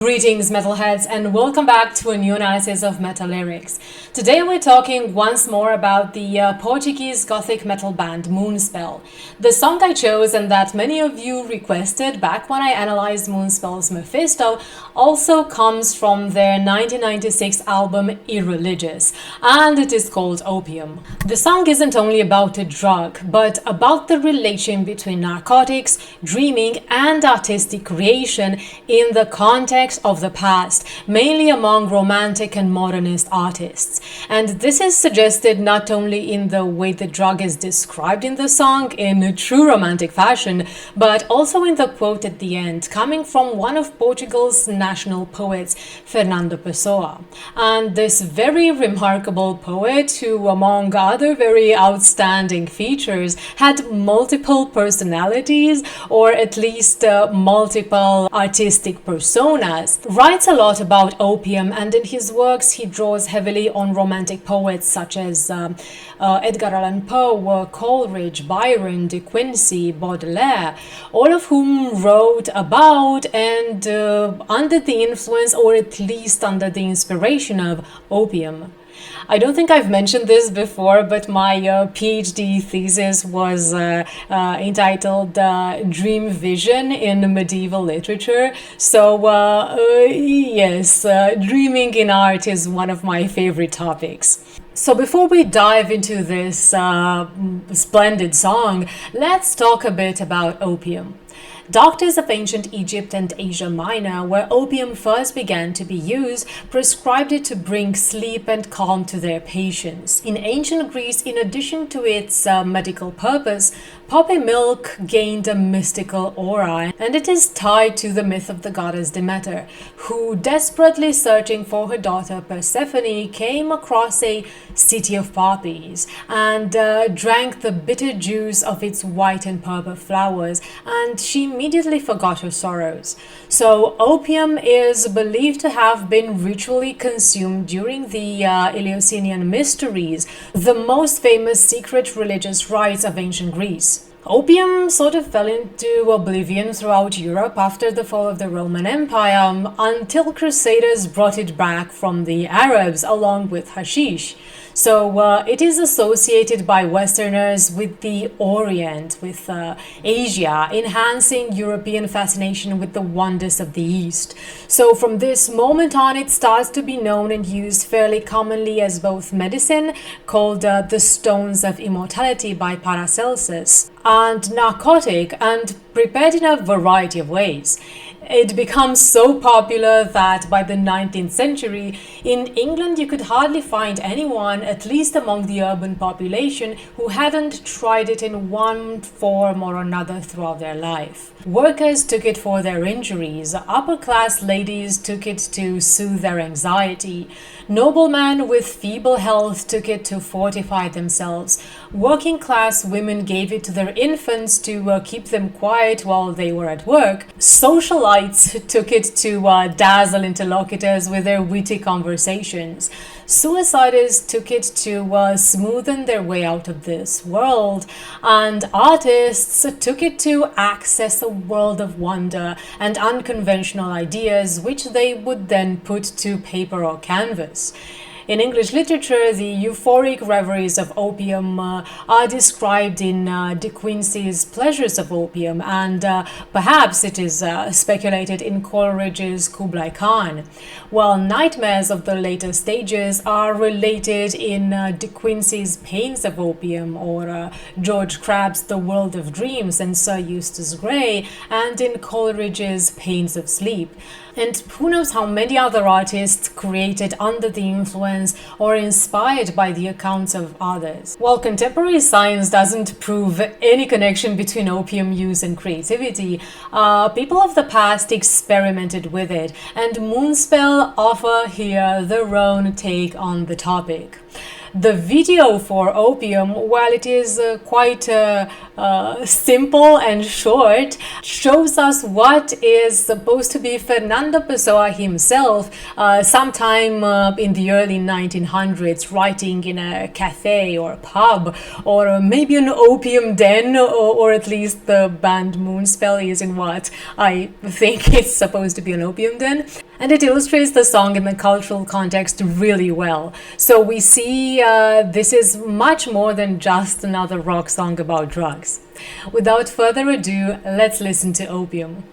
Greetings metalheads, and welcome back to a new analysis of metal lyrics. Today we're talking once more about the Portuguese gothic metal band Moonspell. The song I chose and that many of you requested back when I analyzed Moonspell's Mephisto also comes from their 1996 album Irreligious, and it is called Opium. The song isn't only about a drug, but about the relation between narcotics, dreaming and artistic creation in the context of the past, mainly among Romantic and Modernist artists. And this is suggested not only in the way the drug is described in the song in a true romantic fashion, but also in the quote at the end, coming from one of Portugal's national poets, Fernando Pessoa. And this very remarkable poet, who among other very outstanding features, had multiple personalities, or at least multiple artistic personas, writes a lot about opium, and in his works he draws heavily on romantic poets such as Edgar Allan Poe, Coleridge, Byron, De Quincey, Baudelaire, all of whom wrote about and under the influence, or at least under the inspiration of opium. I don't think I've mentioned this before, but my PhD thesis was entitled Dream Vision in Medieval Literature. So yes, dreaming in art is one of my favorite topics. So before we dive into this splendid song, let's talk a bit about opium. Doctors of ancient Egypt and Asia Minor, where opium first began to be used, prescribed it to bring sleep and calm to their patients. In ancient Greece, in addition to its medical purpose, poppy milk gained a mystical aura, and it is tied to the myth of the goddess Demeter, who, desperately searching for her daughter Persephone, came across a city of poppies and drank the bitter juice of its white and purple flowers, and she immediately forgot her sorrows. So opium is believed to have been ritually consumed during the Eleusinian Mysteries, the most famous secret religious rites of ancient Greece. Opium sort of fell into oblivion throughout Europe after the fall of the Roman Empire, until Crusaders brought it back from the Arabs along with hashish. So it is associated by Westerners with the Orient, with Asia, enhancing European fascination with the wonders of the East. So from this moment on, it starts to be known and used fairly commonly as both medicine, called the Stones of Immortality by Paracelsus, and narcotic, and prepared in a variety of ways. It becomes so popular that by the 19th century, in England you could hardly find anyone, at least among the urban population, who hadn't tried it in one form or another throughout their life. Workers took it for their injuries, upper-class ladies took it to soothe their anxiety, noblemen with feeble health took it to fortify themselves, working-class women gave it to their infants to keep them quiet while they were at work, socialites took it to dazzle interlocutors with their witty conversations. Suiciders took it to smoothen their way out of this world, and artists took it to access a world of wonder and unconventional ideas which they would then put to paper or canvas. In English literature, the euphoric reveries of opium are described in De Quincey's Pleasures of Opium, and perhaps it is speculated in Coleridge's Kublai Khan, while nightmares of the later stages are related in De Quincey's Pains of Opium, or George Crabbe's The World of Dreams and Sir Eustace Gray, and in Coleridge's Pains of Sleep. And who knows how many other artists created under the influence or inspired by the accounts of others. While contemporary science doesn't prove any connection between opium use and creativity, people of the past experimented with it, and Moonspell offer here their own take on the topic. The video for Opium, while it is quite simple and short, shows us what is supposed to be Fernando Pessoa himself sometime in the early 1900s, writing in a cafe or pub, or maybe an opium den, or at least the band Moonspell is in what I think it's supposed to be an opium den. And it illustrates the song in the cultural context really well. So we see this is much more than just another rock song about drugs. Without further ado, let's listen to Opium.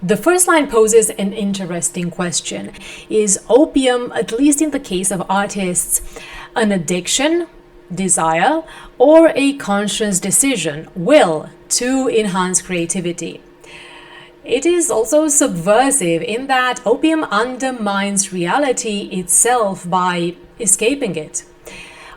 The first line poses an interesting question. Is opium, at least in the case of artists, an addiction, desire, or a conscious decision, will, to enhance creativity? It is also subversive in that opium undermines reality itself by escaping it.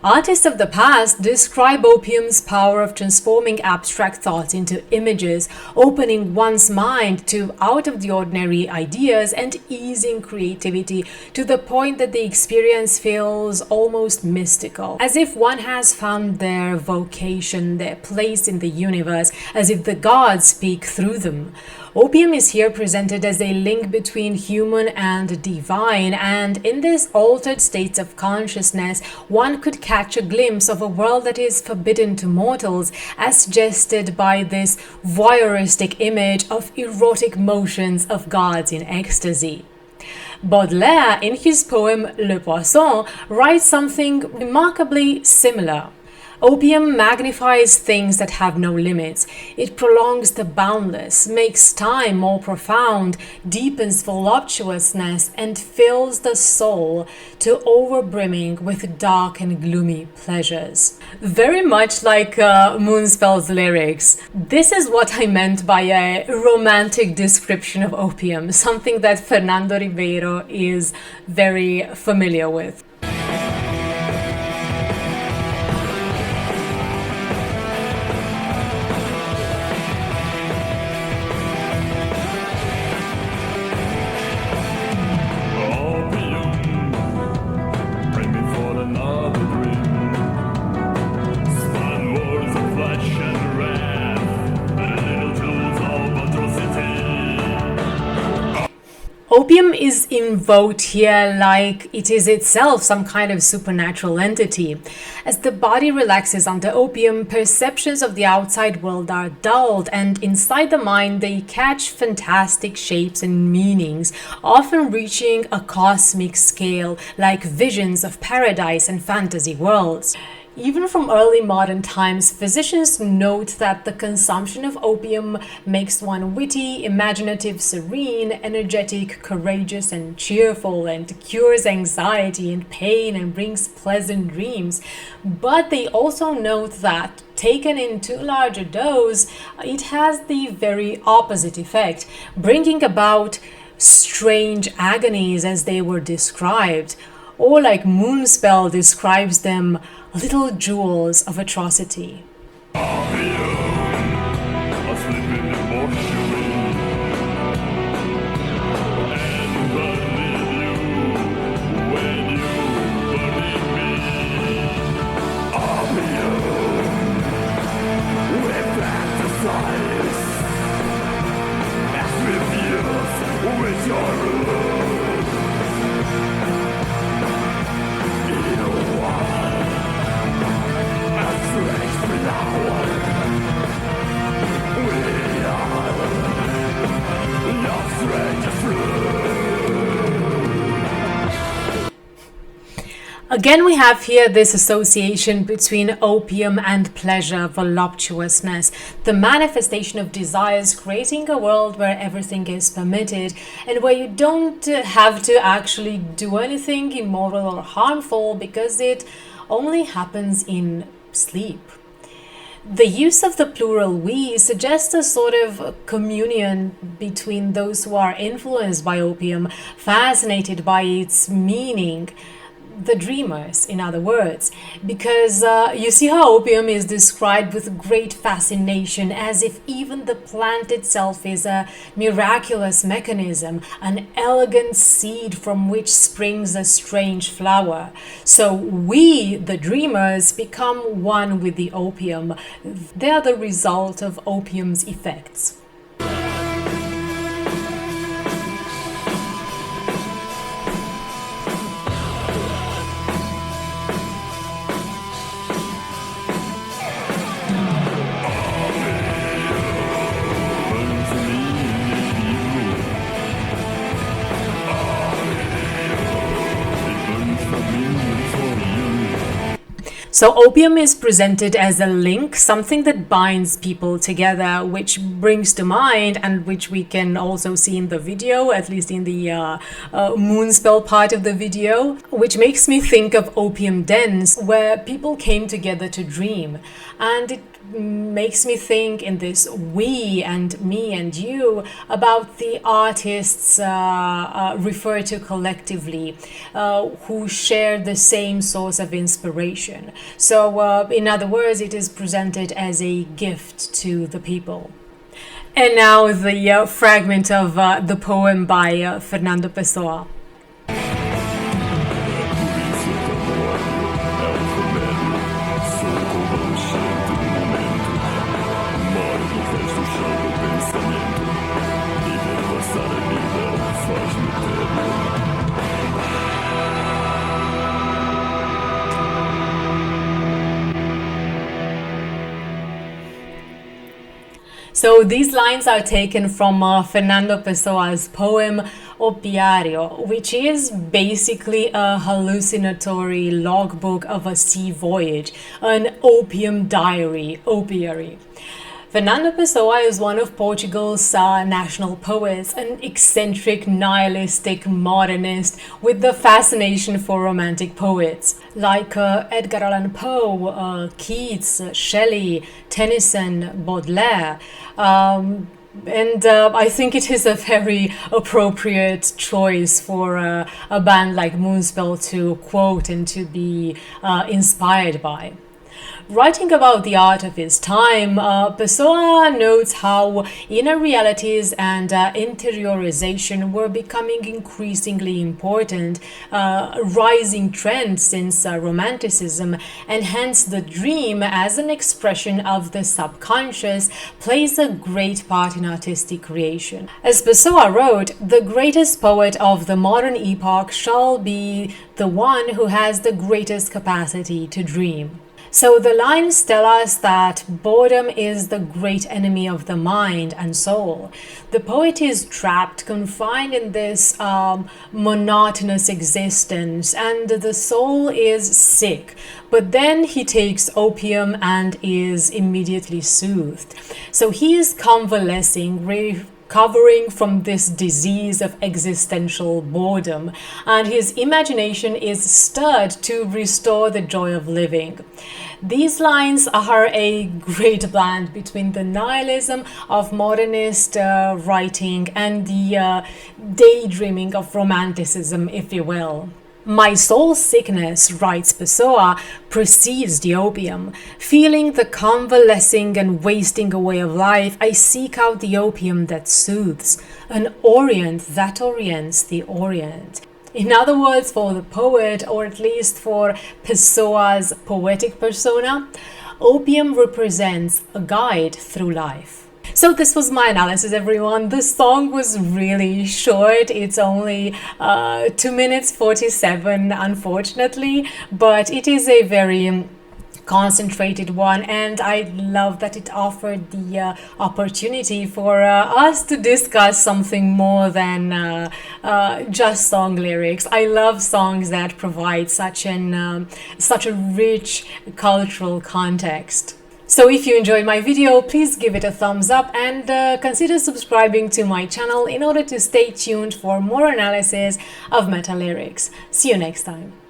Artists of the past describe opium's power of transforming abstract thoughts into images, opening one's mind to out-of-the-ordinary ideas and easing creativity to the point that the experience feels almost mystical, as if one has found their vocation, their place in the universe, as if the gods speak through them. Opium is here presented as a link between human and divine, and in this altered states of consciousness, one could catch a glimpse of a world that is forbidden to mortals, as suggested by this voyeuristic image of erotic motions of gods in ecstasy. Baudelaire, in his poem Le Poisson, writes something remarkably similar. Opium magnifies things that have no limits. It prolongs the boundless, makes time more profound, deepens voluptuousness, and fills the soul to overbrimming with dark and gloomy pleasures. Very much like Moonspell's lyrics. This is what I meant by a romantic description of opium, something that Fernando Ribeiro is very familiar with. Opium is invoked here like it is itself some kind of supernatural entity. As the body relaxes under opium, perceptions of the outside world are dulled, and inside the mind they catch fantastic shapes and meanings, often reaching a cosmic scale, like visions of paradise and fantasy worlds. Even from early modern times, physicians note that the consumption of opium makes one witty, imaginative, serene, energetic, courageous, and cheerful, and cures anxiety and pain and brings pleasant dreams. But they also note that, taken in too large a dose, it has the very opposite effect, bringing about strange agonies as they were described, or like Moonspell describes them, little jewels of atrocity. Again, we have here this association between opium and pleasure, voluptuousness, the manifestation of desires, creating a world where everything is permitted and where you don't have to actually do anything immoral or harmful because it only happens in sleep. The use of the plural we suggests a sort of communion between those who are influenced by opium, fascinated by its meaning, the dreamers, in other words, because you see how opium is described with great fascination, as if even the plant itself is a miraculous mechanism, an elegant seed from which springs a strange flower. So we, the dreamers, become one with the opium. They are the result of opium's effects. So opium is presented as a link, something that binds people together, which brings to mind, and which we can also see in the video, at least in the Moonspell part of the video, which makes me think of opium dens, where people came together to dream. And it makes me think in this we and me and you about the artists referred to collectively who share the same source of inspiration. So in other words, it is presented as a gift to the people. And now the fragment of the poem by Fernando Pessoa. So these lines are taken from Fernando Pessoa's poem Opiario, which is basically a hallucinatory logbook of a sea voyage, an opium diary, opiary. Fernando Pessoa is one of Portugal's national poets, an eccentric, nihilistic modernist with the fascination for romantic poets like Edgar Allan Poe, Keats, Shelley, Tennyson, Baudelaire. And I think it is a very appropriate choice for a band like Moonspell to quote and to be inspired by. Writing about the art of his time, Pessoa notes how inner realities and interiorization were becoming increasingly important, rising trend since Romanticism, and hence the dream as an expression of the subconscious plays a great part in artistic creation. As Pessoa wrote, the greatest poet of the modern epoch shall be the one who has the greatest capacity to dream. So the lines tell us that boredom is the great enemy of the mind and soul. The poet is trapped, confined in this monotonous existence, and the soul is sick. But then he takes opium and is immediately soothed. So he is convalescing, recovering from this disease of existential boredom, and his imagination is stirred to restore the joy of living. These lines are a great blend between the nihilism of modernist writing and the daydreaming of romanticism, if you will. My soul sickness, writes Pessoa, precedes the opium. Feeling the convalescing and wasting away of life, I seek out the opium that soothes, an orient that orients the orient. In other words, for the poet, or at least for Pessoa's poetic persona, opium represents a guide through life. So this was my analysis, everyone. The song was really short. It's only 2 minutes 47, unfortunately, but it is a very concentrated one, and I love that it offered the opportunity for us to discuss something more than just song lyrics. I love songs that provide such a rich cultural context. So if you enjoyed my video, please give it a thumbs up and consider subscribing to my channel in order to stay tuned for more analysis of meta lyrics. See you next time.